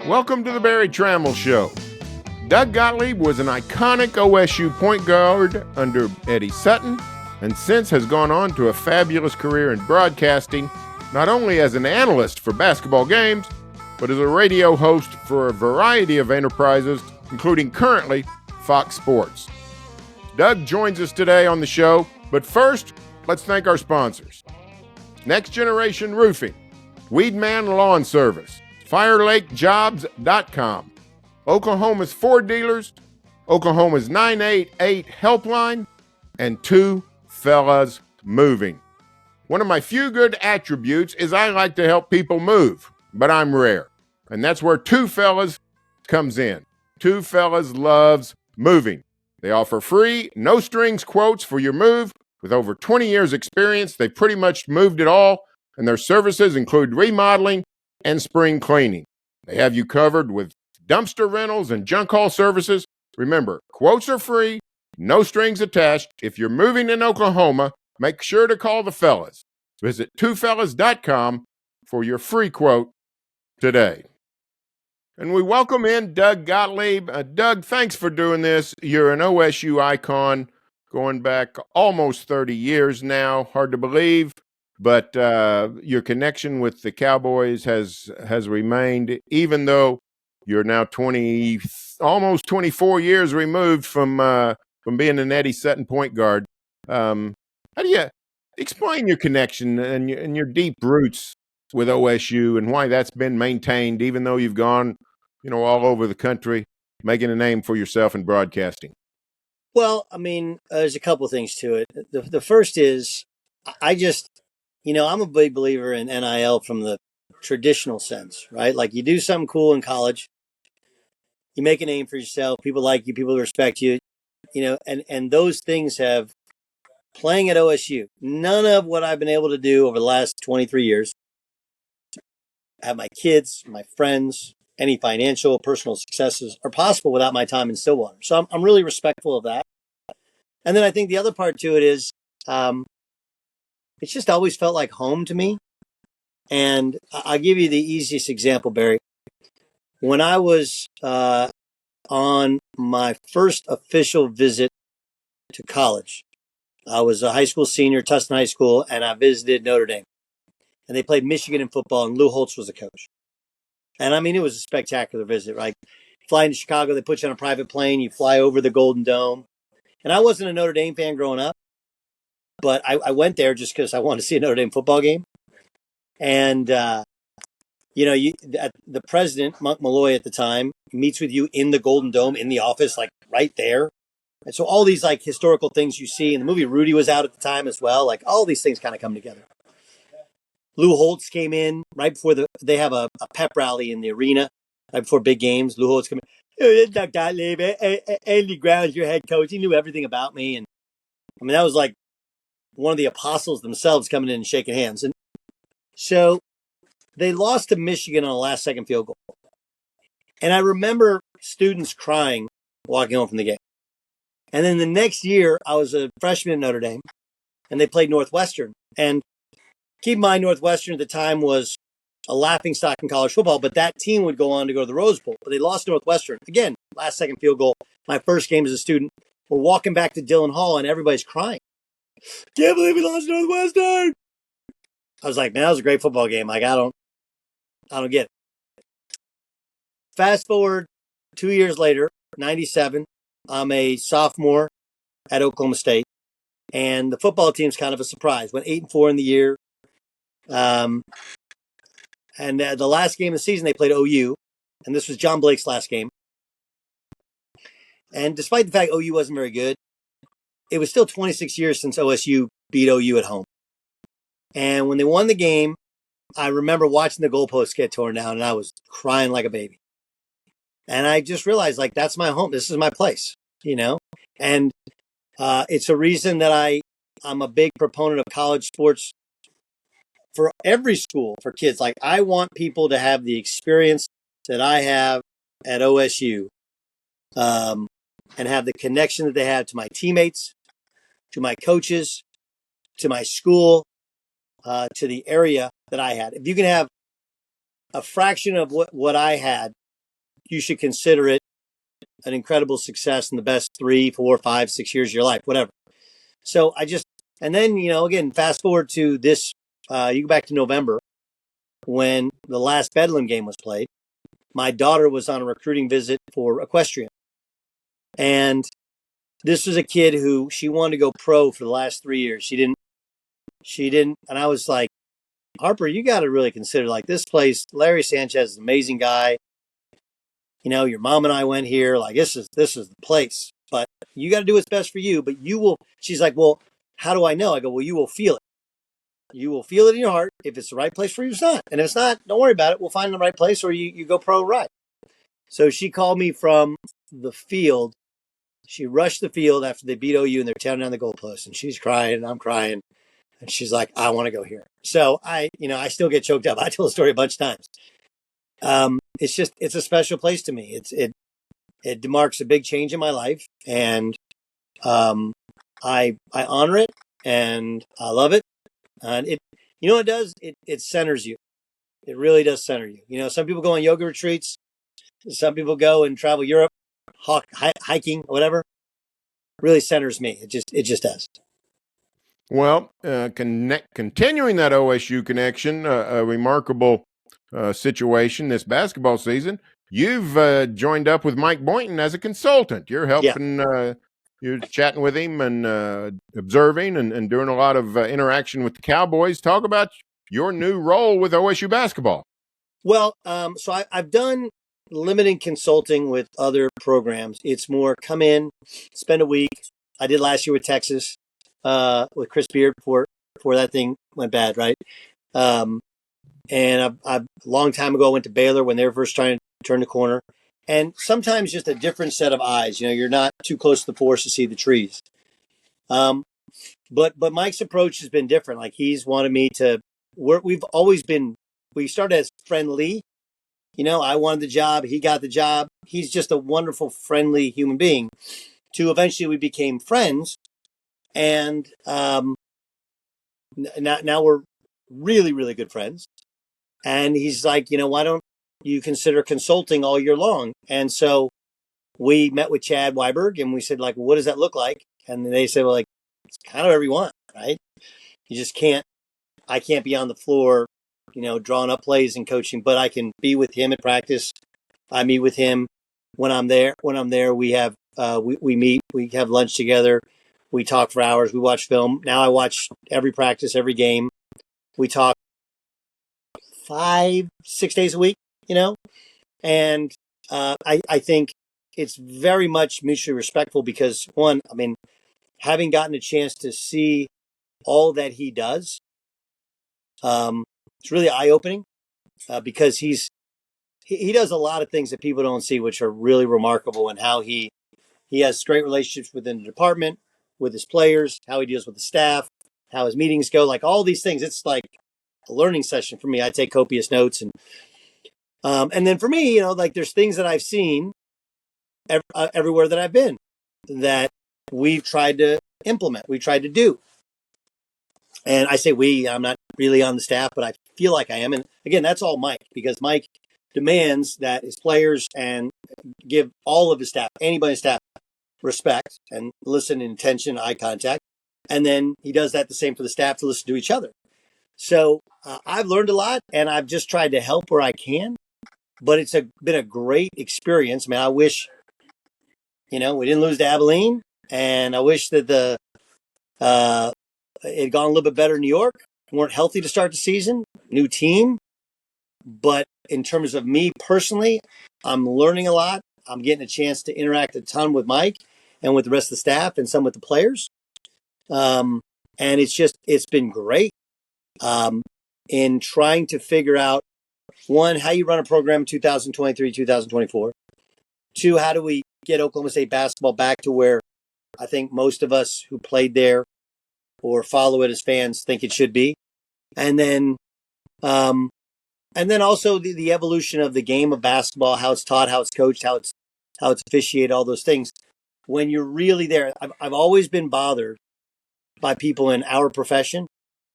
Welcome to the Barry Trammell Show. Doug Gottlieb was an iconic OSU point guard under Eddie Sutton, and since has gone on to a fabulous career in broadcasting, not only as an analyst for basketball games, but as a radio host for a variety of enterprises, including currently Fox Sports. Doug joins us today on the show, but first, let's thank our sponsors. Next Generation Roofing, Weedman Lawn Service, FireLakeJobs.com, Oklahoma's Ford Dealers, Oklahoma's 988 Helpline, and Two Fellas Moving. One of my few good attributes is I like to help people move, but I'm rare. And that's where Two Fellas comes in. Two Fellas loves moving. They offer free, no-strings quotes for your move. With over 20 years experience, they've pretty much moved it all, and their services include remodeling and spring cleaning. They have you covered with dumpster rentals and junk haul services. Remember, quotes are free, no strings attached. If you're moving in Oklahoma, make sure to call the fellas. Visit twofellas.com for your free quote today. And we welcome in Doug Gottlieb. Doug, thanks for doing this. You're an OSU icon going back almost 30 years now. Hard to believe. But your connection with the Cowboys has remained, even though you're now almost 24 years removed from being an Eddie Sutton point guard. How do you explain your connection and your deep roots with OSU and why that's been maintained, even though you've gone, all over the country, making a name for yourself in broadcasting? Well, there's a couple things to it. The first is I just. I'm a big believer in NIL from the traditional sense, right? Like you do something cool in college, you make a name for yourself, people like you, people respect you, and those things have playing at OSU. None of what I've been able to do over the last 23 years, have my kids, my friends, any financial, personal successes are possible without my time in Stillwater. So I'm really respectful of that. And then I think the other part to it is, it's just always felt like home to me. And I'll give you the easiest example, Barry. When I was on my first official visit to college, I was a high school senior, Tustin High School, and I visited Notre Dame. And they played Michigan in football, and Lou Holtz was the coach. And it was a spectacular visit, right? Flying to Chicago, they put you on a private plane, you fly over the Golden Dome. And I wasn't a Notre Dame fan growing up, but I went there just because I wanted to see a Notre Dame football game. And, the president, Monk Malloy at the time, meets with you in the Golden Dome in the office, like right there. And so all these like historical things you see, and the movie Rudy was out at the time as well. Like all these things kind of come together. Lou Holtz came in right before they have a pep rally in the arena right before big games. Lou Holtz came in. Doug Gottlieb, Andy Brown's your head coach. He knew everything about me. And that was like one of the apostles themselves coming in and shaking hands. And so they lost to Michigan on a last-second field goal. And I remember students crying walking home from the game. And then the next year, I was a freshman at Notre Dame, and they played Northwestern. And keep in mind, Northwestern at the time was a laughingstock in college football, but that team would go on to go to the Rose Bowl. But they lost to Northwestern. Again, last-second field goal. My first game as a student. We're walking back to Dillon Hall, and everybody's crying. Can't believe we lost to Northwestern. I was like, man, that was a great football game. Like, I don't get it. Fast forward 2 years later, 97, I'm a sophomore at Oklahoma State, and the football team's kind of a surprise. Went 8-4 in the year. And the last game of the season, they played OU, and this was John Blake's last game. And despite the fact OU wasn't very good, it was still 26 years since OSU beat OU at home. And when they won the game, I remember watching the goalposts get torn down, and I was crying like a baby. And I just realized, like, that's my home. This is my place, And it's a reason that I'm a big proponent of college sports for every school for kids. Like, I want people to have the experience that I have at OSU, and have the connection that they have to my teammates, to my coaches, to my school, to the area that I had. If you can have a fraction of what I had you should consider it an incredible success in the best 3, 4, 5, 6 years of your life, whatever. So and then, again, fast forward to this, you go back to November when the last Bedlam game was played. My daughter was on a recruiting visit for equestrian. And this was a kid who she wanted to go pro for the last 3 years. She didn't. And I was like, Harper, you got to really consider, like, this place, Larry Sanchez is an amazing guy. Your mom and I went here, like, this is the place, but you got to do what's best for you. But you will, she's like, well, how do I know? I go, well, you will feel it. You will feel it in your heart if it's the right place for you. It's not. And if it's not, don't worry about it. We'll find the right place, or you go pro right. So she called me from the field. She rushed the field after they beat OU and they're tearing down the goalpost, and she's crying and I'm crying. And she's like, I want to go here. So I still get choked up. I tell the story a bunch of times. It's a special place to me. It marks a big change in my life, and I honor it and I love it. And what it does? It centers you. It really does center you. Some people go on yoga retreats. Some people go and travel Europe, hiking, whatever. It really centers me. It just does. Well, continuing that OSU connection, a remarkable situation this basketball season. You've joined up with Mike Boynton as a consultant. You're helping, you're chatting with him and observing and doing a lot of interaction with the Cowboys. Talk about your new role with OSU basketball. Well, so I've done limited consulting with other programs. It's more come in, spend a week. I did last year with Texas, with Chris Beard before that thing went bad, right? And a long time ago, I went to Baylor when they were first trying to turn the corner. And sometimes just a different set of eyes. You're not too close to the forest to see the trees. But Mike's approach has been different. Like, he's wanted me to work. We started as friendly. I wanted the job. He got the job. He's just a wonderful, friendly human being. To eventually we became friends. And now we're really, really good friends. And he's like, why don't you consider consulting all year long? And so we met with Chad Weiberg and we said, like, what does that look like? And they said, well, like, it's kind of whatever you want, right? You just I can't be on the floor, drawing up plays and coaching, but I can be with him at practice. I meet with him when I'm there. We have, we meet, we have lunch together. We talk for hours. We watch film. Now I watch every practice, every game. We talk 5-6 days a week, and I think it's very much mutually respectful because, one, having gotten a chance to see all that he does, it's really eye-opening because he does a lot of things that people don't see, which are really remarkable, and how he has great relationships within the department, with his players, how he deals with the staff, how his meetings go, like all these things. It's like a learning session for me. I take copious notes, and then for me, like, there's things that I've seen everywhere that I've been that we've tried to implement, we tried to do. And I say I'm not really on the staff, but I feel like I am. And again, that's all Mike, because Mike demands that his players and give all of his staff, anybody in staff, respect and listen in attention, eye contact. And then he does that the same for the staff, to listen to each other. So I've learned a lot, and I've just tried to help where I can. But it's been a great experience. I wish, we didn't lose to Abilene, and I wish that it had gone a little bit better in New York. We weren't healthy to start the season, new team. But in terms of me personally, I'm learning a lot. I'm getting a chance to interact a ton with Mike and with the rest of the staff and some with the players. And it's been great in trying to figure out, one, how you run a program 2023, 2024. Two, how do we get Oklahoma State basketball back to where I think most of us who played there or follow it as fans think it should be. And then also the evolution of the game of basketball, how it's taught, how it's coached, how it's officiated, all those things. When you're really there, I've always been bothered by people in our profession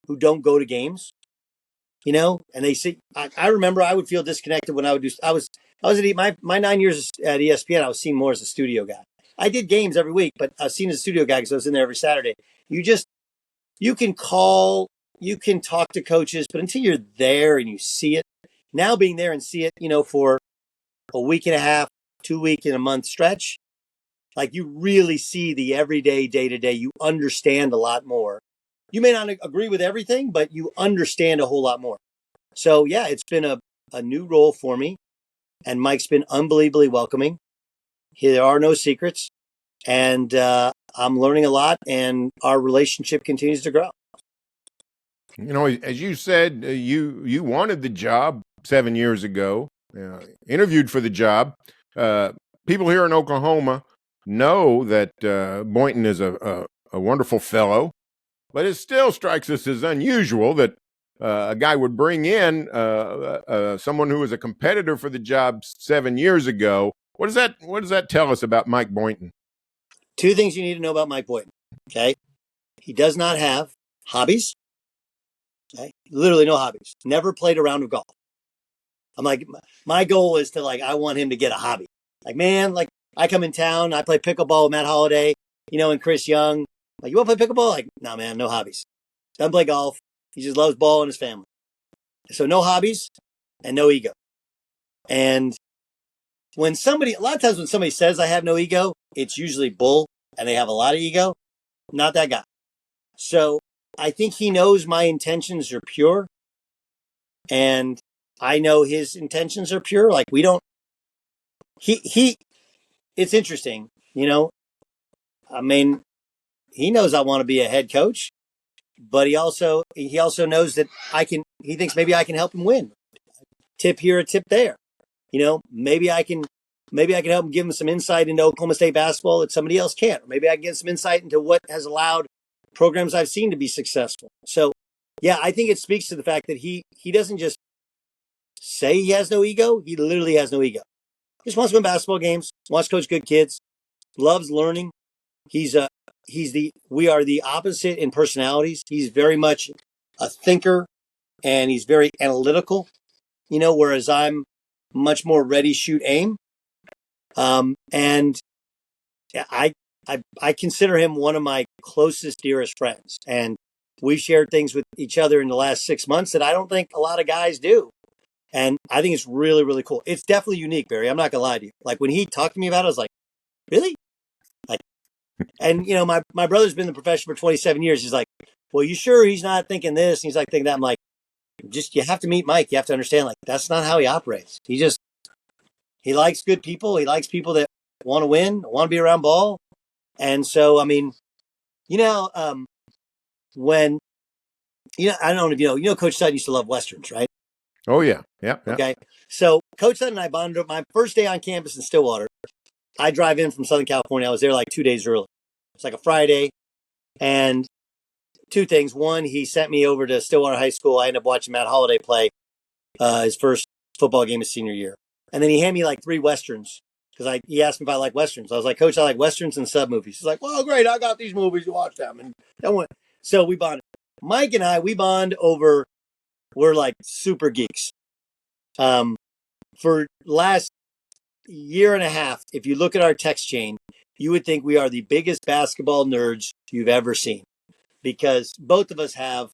who don't go to games. and they say, I remember I would feel disconnected when I would do, I was at my 9 years at ESPN. I was seen more as a studio guy. I did games every week, but I was seen as a studio guy because I was in there every Saturday. You can call, you can talk to coaches, but until you're there and you see it, now being there and see it, for a week and a half, 2 week and a month stretch, like you really see the everyday, day to day. You understand a lot more. You may not agree with everything, but you understand a whole lot more. So yeah, it's been a new role for me, and Mike's been unbelievably welcoming. There are no secrets, and I'm learning a lot, and our relationship continues to grow. As you said, you wanted the job 7 years ago, interviewed for the job. People here in Oklahoma know that Boynton is a wonderful fellow, but it still strikes us as unusual that a guy would bring in someone who was a competitor for the job 7 years ago. What does that tell us about Mike Boynton? Two things you need to know about Mike Boynton. Okay, he does not have hobbies. Okay, literally no hobbies. Never played a round of golf. I'm like, my goal is to I want him to get a hobby. Like, man, I come in town, I play pickleball with Matt Holliday, and Chris Young. Like, you want to play pickleball? Like, no, man, no hobbies. Doesn't play golf. He just loves ball and his family. So no hobbies and no ego. And a lot of times when somebody says I have no ego, it's usually bull and they have a lot of ego. Not that guy. So I think he knows my intentions are pure, and I know his intentions are pure. Like, we don't, it's interesting, I mean, he knows I want to be a head coach, but he also knows that he thinks maybe I can help him win. Tip here, a tip there. Maybe I can help him, give him some insight into Oklahoma State basketball that somebody else can't. Or maybe I can get some insight into what has allowed programs I've seen to be successful. So yeah, I think it speaks to the fact that he doesn't just say he has no ego. He literally has no ego. He just wants to win basketball games, wants to coach good kids, loves learning. We are the opposite in personalities. He's very much a thinker, and he's very analytical, whereas I'm much more ready, shoot, aim. And I consider him one of my closest, dearest friends. And we've shared things with each other in the last 6 months that I don't think a lot of guys do. And I think it's really, really cool. It's definitely unique, Barry. I'm not going to lie to you. Like, when he talked to me about it, I was like, really? And my brother's been in the profession for 27 years. He's like, well, you sure he's not thinking this? And he's like, thinking that. I'm like, you have to meet Mike. You have to understand, that's not how he operates. He likes good people. He likes people that want to win, want to be around ball. And so, I mean, when, I don't know if Coach Sutton used to love Westerns, right? Oh, yeah. Yeah. Okay. So Coach Sutton and I bonded up my first day on campus in Stillwater. I drive in from Southern California. I was there 2 days early. It's like a Friday. And two things. One, he sent me over to Stillwater High School. I ended up watching Matt Holliday play his first football game his senior year. And then he handed me 3 Westerns because he asked me if I like Westerns. I was like, Coach, I like Westerns and sub movies. He's like, well, great. I got these movies. You watch them. And so we bonded. Mike and I, we bond over, we're super geeks. For last year and a half, if you look at our text chain, you would think we are the biggest basketball nerds you've ever seen, because both of us have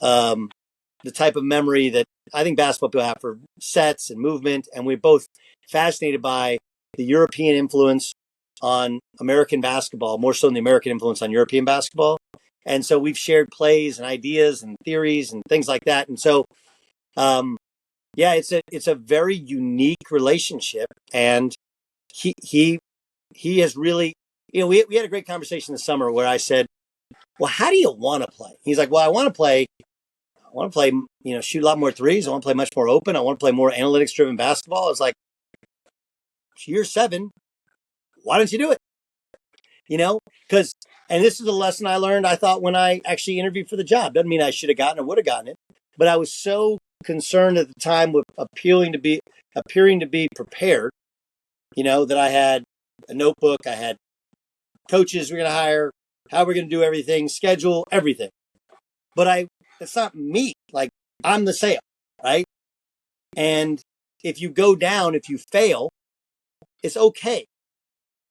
the type of memory that I think basketball people have for sets and movement. And we're both fascinated by the European influence on American basketball, more so than the American influence on European basketball. And so we've shared plays and ideas and theories and things like that. And so, yeah, it's a very unique relationship. And he has really, we had a great conversation this summer where I said, well, how do you want to play? He's like, well, I want to play, shoot a lot more threes. I want to play much more open. I want to play more analytics driven basketball. I was like, year 7, why don't you do it? Because, and this is a lesson I learned, I thought, when I actually interviewed for the job. Doesn't mean I should have gotten or would have gotten it, but I was so concerned at the time with appearing to be prepared, that I had a notebook, I had coaches we're going to hire, how we're going to do everything, schedule, everything. But that's not me. I'm the sale, right? And if you go down, if you fail, it's okay,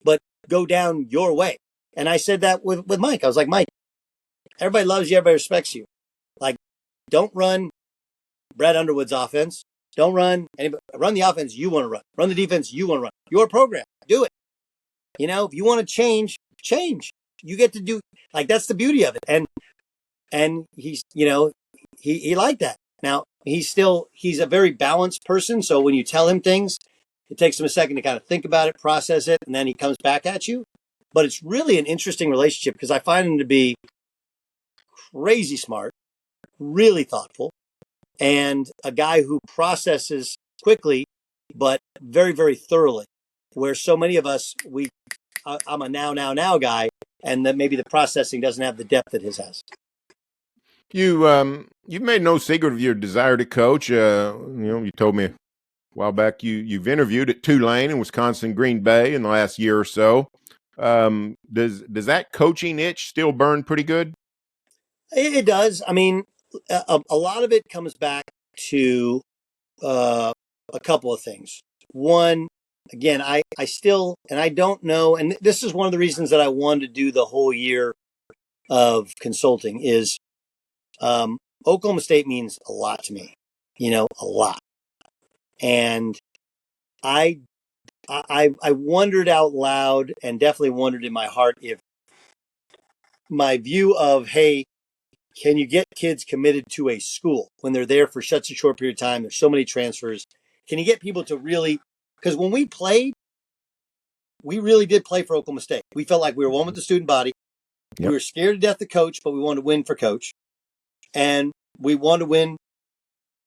but go down your way. And I said that with Mike. I was like, Mike, everybody loves you, everybody respects you. Like, don't run Brad Underwood's offense. Don't run the offense you want to run. Run the defense you want to run. Your program. Do it. If you want to change. You get to do, like, that's the beauty of it. And he's, he liked that. Now he's a very balanced person. So when you tell him things, it takes him a second to kind of think about it, process it, and then he comes back at you. But it's really an interesting relationship because I find him to be crazy smart, really thoughtful, and a guy who processes quickly, but very, very thoroughly. Where so many of us, I'm a now guy, and that maybe the processing doesn't have the depth that his has. You've made no secret of your desire to coach. You told me a while back you've interviewed at Tulane and Wisconsin, Green Bay in the last year or so. Does that coaching itch still burn pretty good? It does. I mean, a lot of it comes back to a couple of things. One, again, I still, and I don't know, and this is one of the reasons that I wanted to do the whole year of consulting is Oklahoma State means a lot to me, a lot. And I wondered out loud and definitely wondered in my heart if my view of, hey, can you get kids committed to a school when they're there for such a short period of time? There's so many transfers. Can you get people to really, because when we played, we really did play for Oklahoma State. We felt like we were one with the student body. Yep. We were scared to death of coach, but we wanted to win for coach. And we wanted to win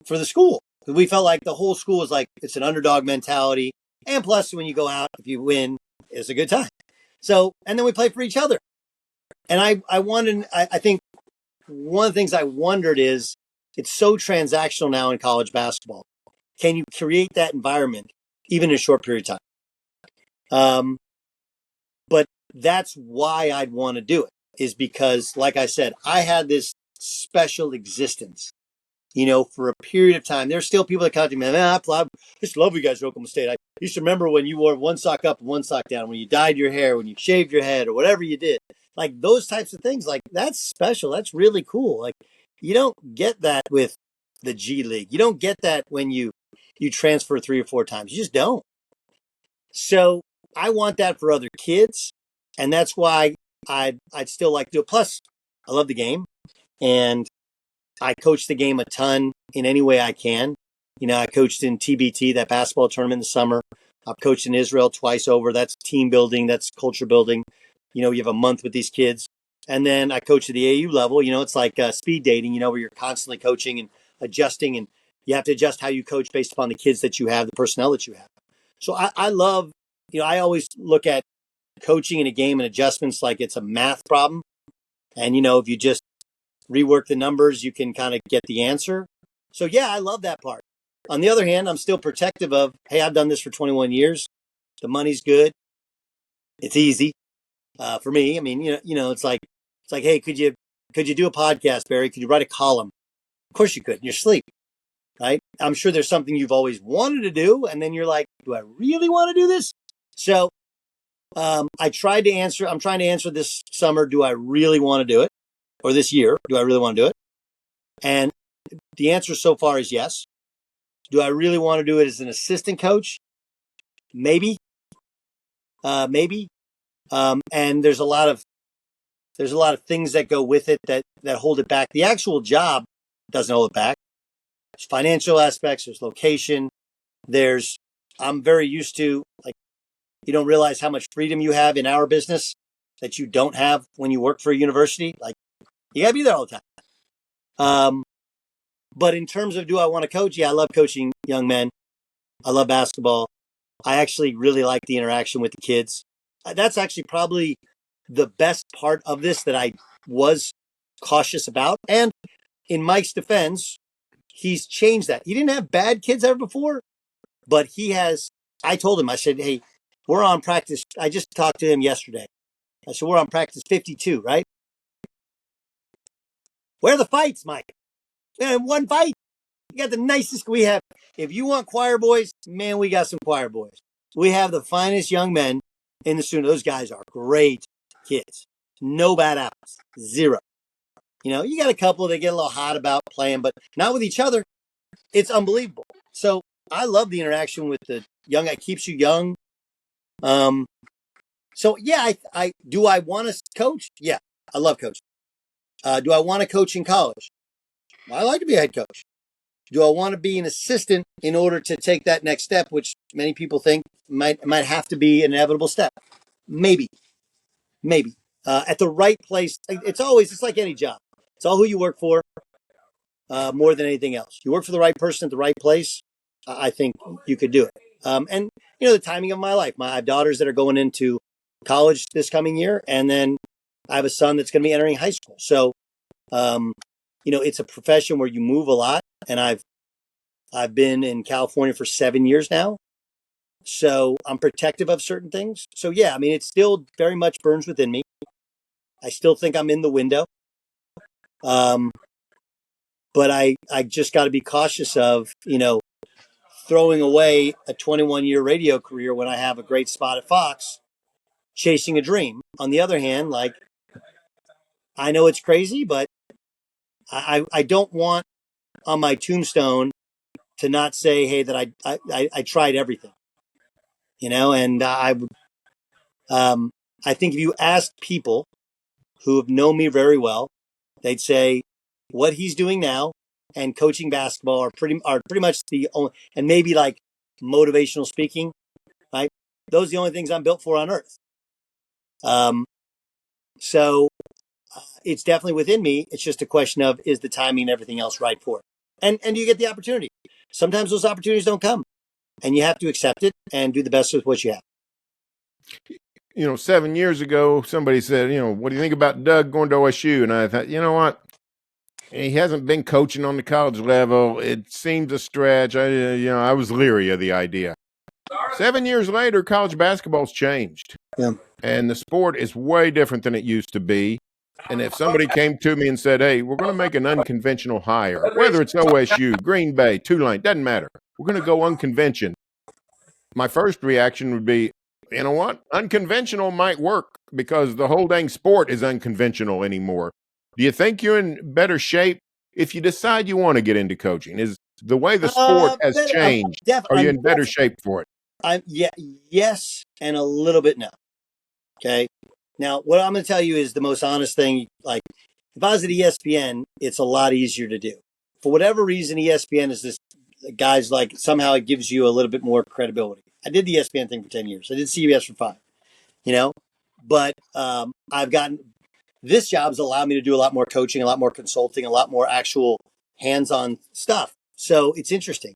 for the school. We felt like the whole school was like, it's an underdog mentality. And plus, when you go out, if you win, it's a good time. So, and then we play for each other. And I think one of the things I wondered is, it's so transactional now in college basketball. Can you create that environment even in a short period of time? But that's why I'd want to do it, is because, like I said, I had this special existence, for a period of time. There's still people that contact me, man, I just love you guys at Oklahoma State. I used to remember when you wore one sock up and one sock down, when you dyed your hair, when you shaved your head, or whatever you did. Like those types of things, like that's special. That's really cool. Like you don't get that with the G League. You don't get that when you transfer 3 or 4 times. You just don't. So I want that for other kids. And that's why I'd still like to do it. Plus, I love the game. And I coach the game a ton in any way I can. I coached in TBT, that basketball tournament in the summer. I've coached in Israel twice over. That's team building. That's culture building. You have a month with these kids. And then I coach at the AU level. It's like speed dating, where you're constantly coaching and adjusting. And you have to adjust how you coach based upon the kids that you have, the personnel that you have. So I love, I always look at coaching in a game and adjustments like it's a math problem. And, if you just rework the numbers, you can kind of get the answer. So, yeah, I love that part. On the other hand, I'm still protective of, hey, I've done this for 21 years. The money's good. It's easy for me. I mean, it's like, hey, could you do a podcast, Barry? Could you write a column? Of course you could in your sleep, right? I'm sure there's something you've always wanted to do. And then you're like, do I really want to do this? So I'm trying to answer this summer, do I really want to do it? Or this year, do I really want to do it? And the answer so far is yes. Do I really want to do it as an assistant coach? Maybe. Maybe. And there's a lot of things that go with it that hold it back. The actual job doesn't hold it back. There's financial aspects, there's location, I'm very used to, like, you don't realize how much freedom you have in our business that you don't have when you work for a university. Like, you gotta be there all the time. But in terms of, do I want to coach? Yeah, I love coaching young men. I love basketball. I actually really like the interaction with the kids. That's actually probably the best part of this that I was cautious about. And in Mike's defense, he's changed that. He didn't have bad kids ever before, but he has. I told him, I said, hey, we're on practice. I just talked to him yesterday. I said, we're on practice 52, right? Where are the fights, Mike? We had one fight. You got the nicest we have. If you want choir boys, man, we got some choir boys. We have the finest young men in the student. Those guys are great kids. No bad apples. Zero. You got a couple that get a little hot about playing, but not with each other. It's unbelievable. So I love the interaction with the young. It keeps you young. So yeah, I do. I want to coach. Yeah, I love coaching. Do I want to coach in college? Well, I like to be a head coach. Do I want to be an assistant in order to take that next step, which many people think might have to be an inevitable step? Maybe. At the right place. It's like any job. It's all who you work for, more than anything else. You work for the right person at the right place. I think you could do it. And the timing of my life. I have daughters that are going into college this coming year, and then I have a son that's going to be entering high school. So, it's a profession where you move a lot, and I've been in California for 7 years now. So I'm protective of certain things. So yeah, it still very much burns within me. I still think I'm in the window. But I just got to be cautious of, throwing away a 21-year radio career when I have a great spot at Fox, chasing a dream. On the other hand, I know it's crazy, but I don't want on my tombstone to not say, hey, that I tried everything, and I think if you ask people who have known me very well, they'd say what he's doing now and coaching basketball are pretty much the only, and maybe like motivational speaking, right? Those are the only things I'm built for on earth. So it's definitely within me. It's just a question of, is the timing and everything else right for it? And you get the opportunity. Sometimes those opportunities don't come, and you have to accept it and do the best with what you have. 7 years ago, somebody said, what do you think about Doug going to OSU? And I thought, you know what? He hasn't been coaching on the college level. It seems a stretch. I was leery of the idea. 7 years later, college basketball's changed. Yeah. And the sport is way different than it used to be. And if somebody came to me and said, hey, we're going to make an unconventional hire, whether it's OSU, Green Bay, Tulane, doesn't matter. We're going to go unconventional. My first reaction would be, you know what? Unconventional might work because the whole dang sport is unconventional anymore. Do you think you're in better shape if you decide you want to get into coaching? Is the way the sport has changed, are you in better shape for it? Yes, and a little bit no. Okay. Now, what I'm going to tell you is the most honest thing. Like, if I was at ESPN, it's a lot easier to do. For whatever reason, ESPN is this, guys, like, somehow it gives you a little bit more credibility. I did the ESPN thing for 10 years. I did CBS for 5, but I've gotten, this job's allowed me to do a lot more coaching, a lot more consulting, a lot more actual hands-on stuff. So it's interesting.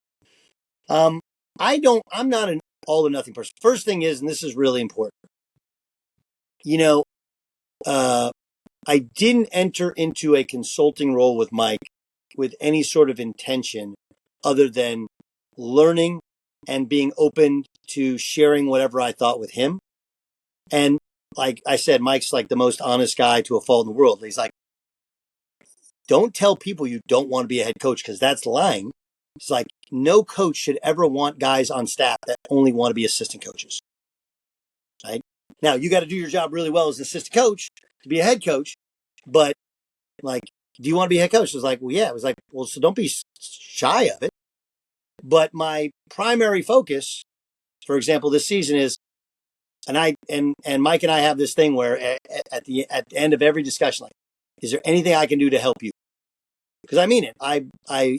I'm not an all or nothing person. First thing is, and this is really important, I didn't enter into a consulting role with Mike with any sort of intention other than learning and being open to sharing whatever I thought with him. And like I said, Mike's like the most honest guy to a fault in the world. He's like, don't tell people you don't want to be a head coach because that's lying. It's like, no coach should ever want guys on staff that only want to be assistant coaches. Right? Now, you got to do your job really well as an assistant coach to be a head coach. But like, do you want to be a head coach? It was like, well, yeah. It was like, well, so don't be shy of it. But my primary focus, for example, this season is, and Mike and I have this thing where at the end of every discussion, like, is there anything I can do to help you? Because I mean it.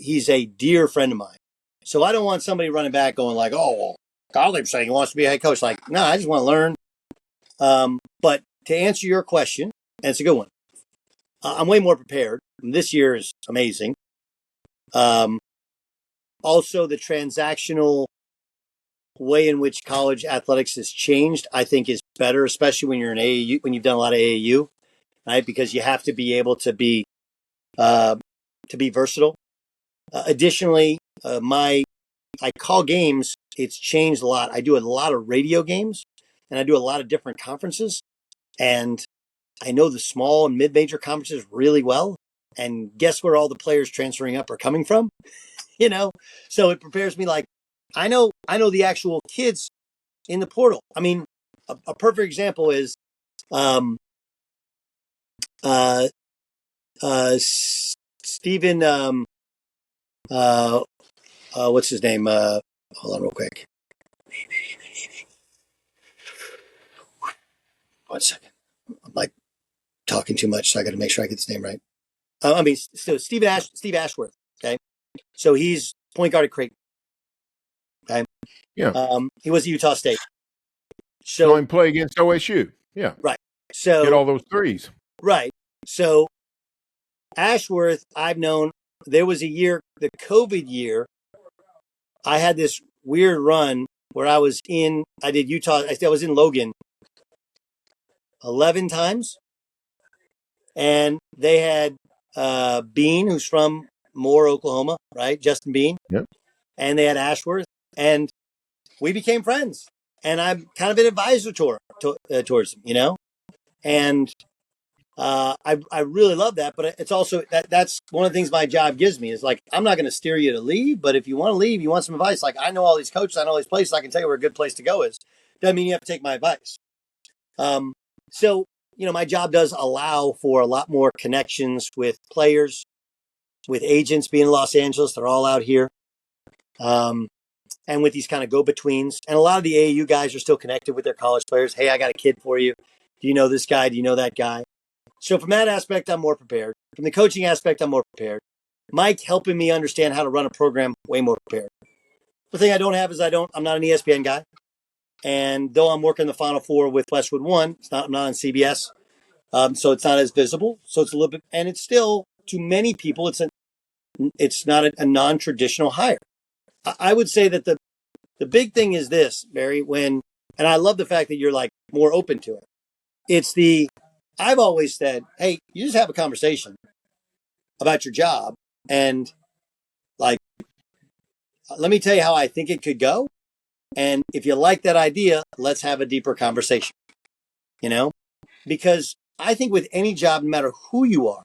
He's a dear friend of mine. So I don't want somebody running back going like, oh, well, Gottlieb's saying he wants to be a head coach. Like, no, I just want to learn. But to answer your question, and it's a good one, I'm way more prepared. This year is amazing. Also, the transactional way in which college athletics has changed, I think, is better, especially when you're in AAU, when you've done a lot of AAU, right? Because you have to be able to be versatile. Additionally, I call games. It's changed a lot. I do a lot of radio games, and I do a lot of different conferences, and I know the small and mid-major conferences really well. And guess where all the players transferring up are coming from? you know? So it prepares me like, I know the actual kids in the portal. I mean, a perfect example is, uh, Stephen, what's his name? Hold on real quick. 1 second. I'm like talking too much, so I got to make sure I get his name right. So Steve Ashworth. Okay, so he's point guard at Creighton. Okay, Yeah. He was at Utah State. Saw him play against OSU. Yeah. Right. So get all those threes. Right. So Ashworth, I've known. There was a year, the COVID year. I had this weird run where I did Utah. I was in Logan 11 times, and they had Bean, who's from Moore, Oklahoma, right? Justin Bean. Yep. And they had Ashworth, and we became friends. And I'm kind of an advisor towards him, you know? And I really love that, but it's also that's one of the things my job gives me is like, I'm not going to steer you to leave, but if you want to leave, you want some advice. Like, I know all these coaches, I know all these places, I can tell you where a good place to go is. Doesn't mean you have to take my advice. So, my job does allow for a lot more connections with players, with agents being in Los Angeles. They're all out here. And with these kind of go-betweens. And a lot of the AAU guys are still connected with their college players. Hey, I got a kid for you. Do you know this guy? Do you know that guy? So from that aspect, I'm more prepared. From the coaching aspect, I'm more prepared. Mike helping me understand how to run a program, way more prepared. The thing I don't have is I'm not an ESPN guy. And though I'm working the Final Four with Westwood One, I'm not on CBS. So it's not as visible. So it's a little bit, and it's still, to many people, it's not a non-traditional hire. I would say that the big thing is this, Barry, and I love the fact that you're like more open to it. I've always said, hey, you just have a conversation about your job and like, let me tell you how I think it could go. And if you like that idea, let's have a deeper conversation, because I think with any job, no matter who you are,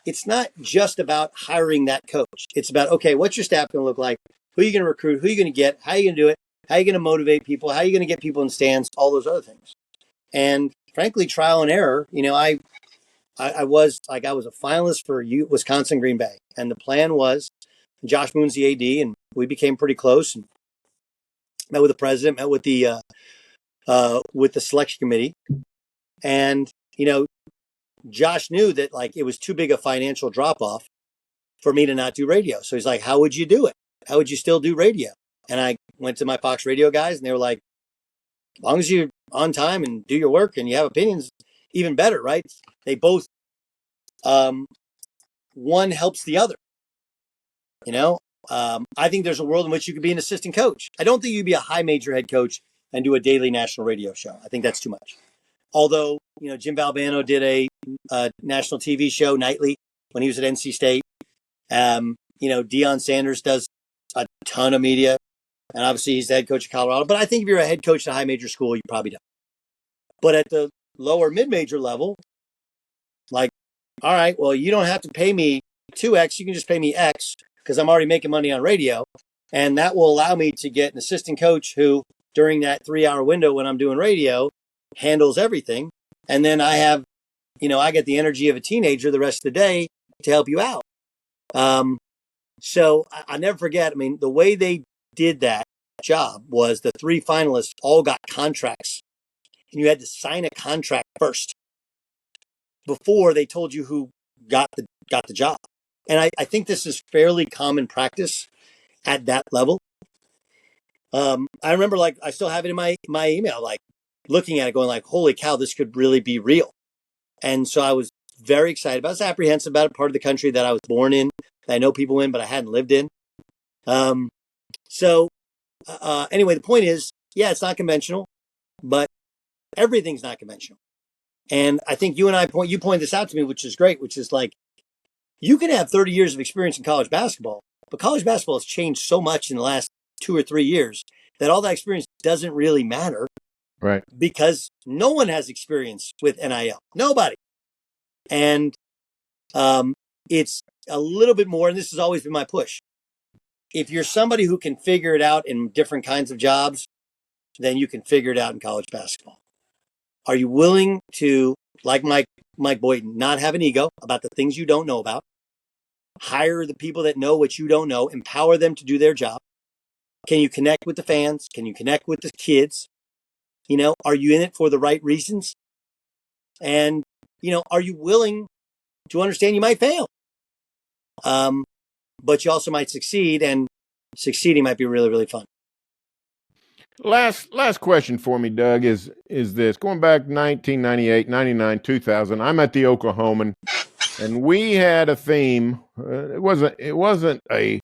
it's not just about hiring that coach. It's about, okay, what's your staff going to look like? Who are you going to recruit? Who are you going to get? How are you going to do it? How are you going to motivate people? How are you going to get people in stands? All those other things. And frankly, trial and error. I was a finalist for Wisconsin Green Bay. And the plan was Josh Moon's the AD, and we became pretty close and met with the president, met with the selection committee. And, Josh knew that like it was too big a financial drop off for me to not do radio. So he's like, how would you do it? How would you still do radio? And I went to my Fox radio guys and they were like, as long as you're on time and do your work and you have opinions, even better, right? They both, one helps the other. I think there's a world in which you could be an assistant coach. I don't think you'd be a high major head coach and do a daily national radio show. I think that's too much. Although, Jim Valvano did a national TV show nightly when he was at NC State. Deion Sanders does a ton of media, and obviously he's the head coach of Colorado. But I think if you're a head coach at a high major school, you probably don't. But at the lower mid-major level, like, all right, well, you don't have to pay me 2X. You can just pay me X because I'm already making money on radio. And that will allow me to get an assistant coach who, during that 3-hour window when I'm doing radio, handles everything. And then I have, I get the energy of a teenager the rest of the day to help you out. So I never forget, the way they did that job was the 3 finalists all got contracts. And you had to sign a contract first before they told you who got the job. And I think this is fairly common practice at that level. I remember, like, I still have it in my email, like looking at it going like, holy cow, this could really be real. And so I was very excited about it. I was apprehensive about it, part of the country that I was born in, that I know people in, but I hadn't lived in. Anyway, the point is, yeah, it's not conventional, but everything's not conventional. And I think you point this out to me, which is great, which is like, you can have 30 years of experience in college basketball, but college basketball has changed so much in the last 2 or 3 years that all that experience doesn't really matter. Right. Because no one has experience with NIL. Nobody. And it's a little bit more, and this has always been my push. if you're somebody who can figure it out in different kinds of jobs, then you can figure it out in college basketball. Are you willing to, like Mike Boynton, not have an ego about the things you don't know about? Hire the people that know what you don't know, empower them to do their job. Can you connect with the fans? Can you connect with the kids? Are you in it for the right reasons? And, are you willing to understand you might fail? But you also might succeed, and succeeding might be really, really fun. Last question for me, Doug, is this. Going back 1998, 99, 2000, I'm at the Oklahoman, and we had a theme. It wasn't a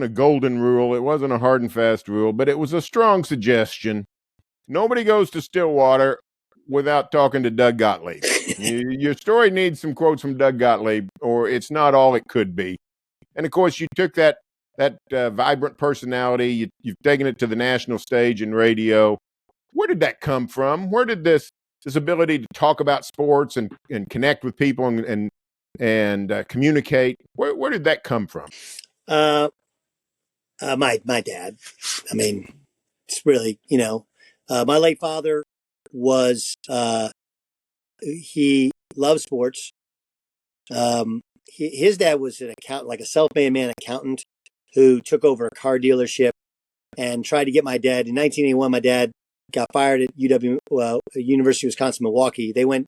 golden rule. It wasn't a hard and fast rule, but it was a strong suggestion. Nobody goes to Stillwater without talking to Doug Gottlieb. Your story needs some quotes from Doug Gottlieb, or it's not all it could be. And of course, you took that vibrant personality, you've taken it to the national stage and radio. Where did that come from? Where did this ability to talk about sports and connect with people and communicate? Where did that come from? My dad. I mean, it's really, my late father was he loved sports. His dad was an accountant, like a self-made man accountant, who took over a car dealership and tried to get my dad. In 1981, my dad got fired at University of Wisconsin-Milwaukee. They were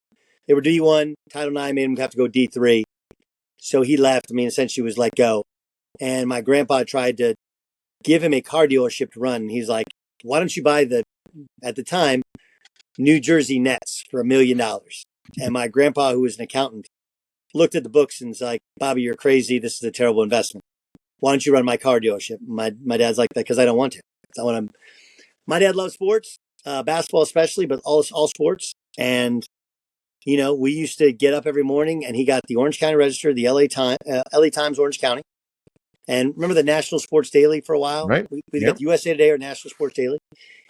D1, Title IX made him have to go D3. So he left. I mean, essentially was let go. And my grandpa tried to give him a car dealership to run. And he's like, why don't you buy at the time, New Jersey Nets for $1 million? And my grandpa, who was an accountant, looked at the books and was like, Bobby, you're crazy. This is a terrible investment. Why don't you run my car dealership? My dad's like that because I don't want to. My dad loves sports, basketball especially, but all sports. And, we used to get up every morning, and he got the Orange County Register, the LA Times Orange County. And remember the National Sports Daily for a while? Right. We'd get the USA Today or National Sports Daily.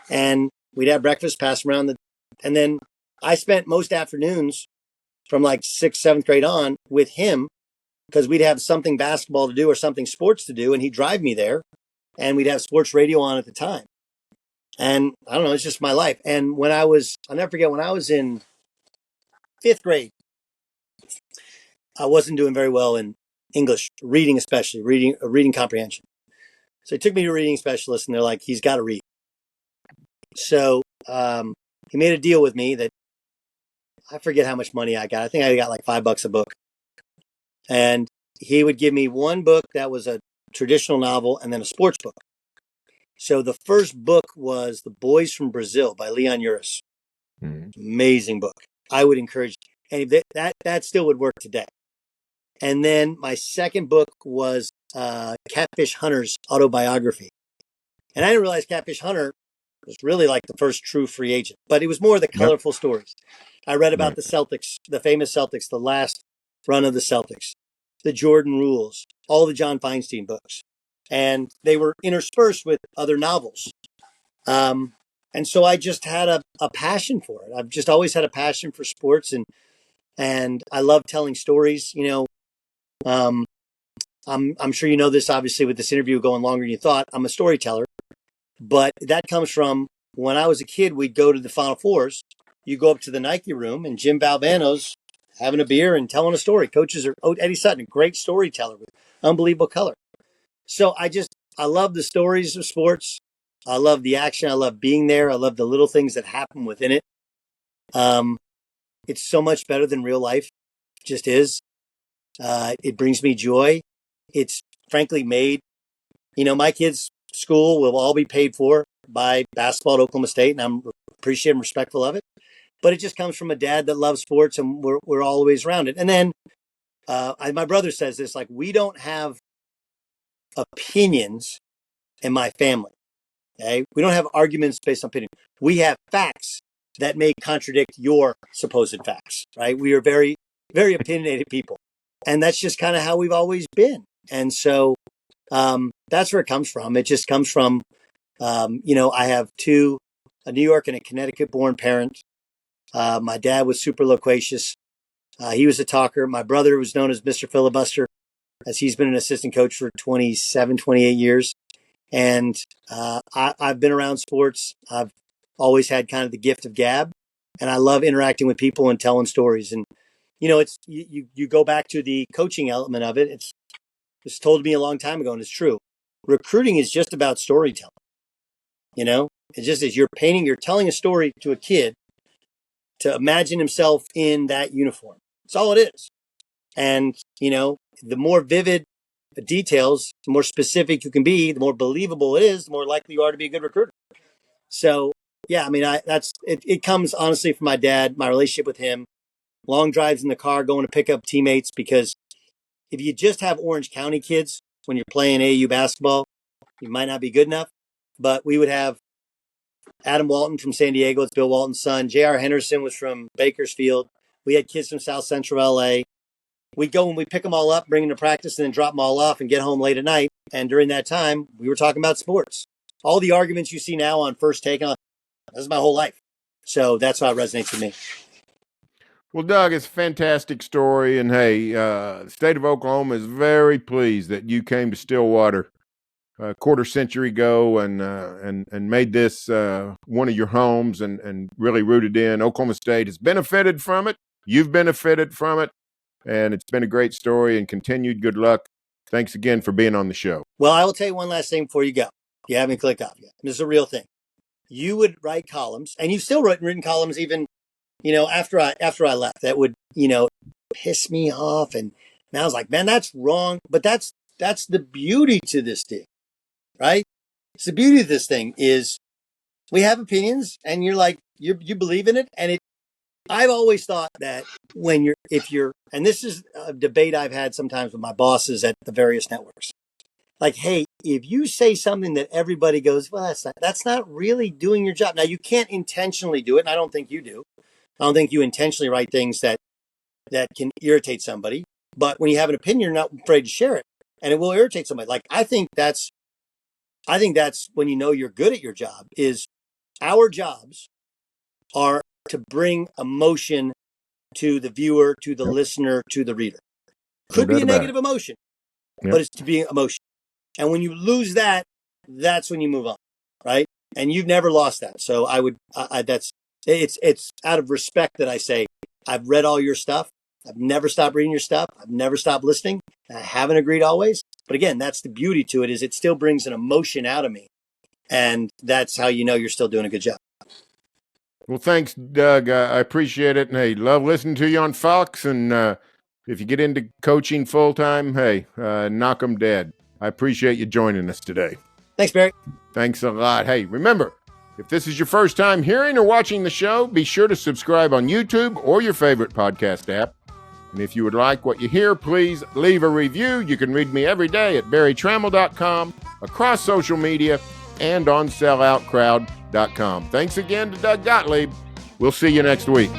And we'd have breakfast, pass around and then I spent most afternoons from like 6th, 7th grade on with him, because we'd have something basketball to do or something sports to do, and he'd drive me there, and we'd have sports radio on at the time. And I don't know, it's just my life. And I'll never forget, when I was in 5th grade, I wasn't doing very well in English, reading especially, reading comprehension. So they took me to a reading specialist, and they're like, he's got to read. So he made a deal with me that I forget how much money I got. I think I got like $5 a book. And he would give me one book that was a traditional novel and then a sports book. So the first book was The Boys from Brazil by Leon Uris. Amazing book. I would encourage, and that still would work today. And then my second book was Catfish Hunter's autobiography. And I didn't realize Catfish Hunter was really like the first true free agent, but it was more the colorful stories. I read about the Celtics, the famous Celtics, the last run of the Celtics, the Jordan Rules, all the John Feinstein books. And they were interspersed with other novels. And so I just had a passion for it. I've just always had a passion for sports, and I love telling stories. I'm sure you know this, obviously, with this interview going longer than you thought. I'm a storyteller, but that comes from when I was a kid. We'd go to the Final Fours. You go up to the Nike room, and Jim Valvano's having a beer and telling a story. Eddie Sutton, a great storyteller with unbelievable color. So I love the stories of sports. I love the action. I love being there. I love the little things that happen within it. It's so much better than real life. It just is. It brings me joy. It's frankly made, my kids' school will all be paid for by basketball at Oklahoma State, and I'm appreciative and respectful of it. But it just comes from a dad that loves sports, and we're always around it. And then my brother says this, like, we don't have opinions in my family. Okay, we don't have arguments based on opinion. We have facts that may contradict your supposed facts. Right? We are very, very opinionated people, and that's just kind of how we've always been. And so that's where it comes from. It just comes from, I have two, a New York and a Connecticut-born parent. My dad was super loquacious. He was a talker. My brother was known as Mr. Filibuster. as he's been an assistant coach for 27, 28 years. And I've been around sports. I've always had kind of the gift of gab, and I love interacting with people and telling stories. And, it's you go back to the coaching element of it. It's told me a long time ago, and it's true. Recruiting is just about storytelling. It just is. You're telling a story to a kid to imagine himself in that uniform. That's all it is. And, the more vivid details, the more specific you can be, the more believable it is, the more likely you are to be a good recruiter. So, yeah, I mean, it comes honestly from my dad, my relationship with him, long drives in the car, going to pick up teammates, because if you just have Orange County kids when you're playing AAU basketball, you might not be good enough. But we would have Adam Walton from San Diego, it's Bill Walton's son. J.R. Henderson was from Bakersfield. We had kids from South Central LA. We'd go and we'd pick them all up, bring them to practice, and then drop them all off and get home late at night. And during that time, we were talking about sports. All the arguments you see now on First Take, this is my whole life. So that's how it resonates with me. Well, Doug, it's a fantastic story. And hey, the state of Oklahoma is very pleased that you came to Stillwater a quarter century ago and made this one of your homes and really rooted in. Oklahoma State has benefited from it. You've benefited from it. And it's been a great story, and continued good luck. Thanks again for being on the show. Well, I will tell you one last thing before you go. You haven't clicked off yet. This is a real thing. You would write columns, and you've still written columns even, after I left. That would, piss me off. And I was like, man, that's wrong. But that's the beauty to this thing, right? It's the beauty of this thing is we have opinions, and you're like, you believe in it, and I've always thought that and this is a debate I've had sometimes with my bosses at the various networks. Like, hey, if you say something that everybody goes, well, that's not really doing your job. Now, you can't intentionally do it, and I don't think you do. I don't think you intentionally write things that can irritate somebody. But when you have an opinion, you're not afraid to share it, and it will irritate somebody. Like, I think that's when you're good at your job. Is our jobs are to bring emotion to the viewer, to the listener, to the reader. Could be a negative emotion, but it's to be emotion. And when you lose that, that's when you move on, right? And you've never lost that. So it's out of respect that I say, I've read all your stuff. I've never stopped reading your stuff. I've never stopped listening. I haven't agreed always. But again, that's the beauty to it, is it still brings an emotion out of me. And that's how you're still doing a good job. Well, thanks, Doug. I appreciate it. And hey, love listening to you on Fox. And if you get into coaching full time, hey, knock 'em dead. I appreciate you joining us today. Thanks, Barry. Thanks a lot. Hey, remember, if this is your first time hearing or watching the show, be sure to subscribe on YouTube or your favorite podcast app. And if you would like what you hear, please leave a review. You can read me every day at barrytrammell.com, across social media, and on selloutcrowd.com. Thanks again to Doug Gottlieb. We'll see you next week.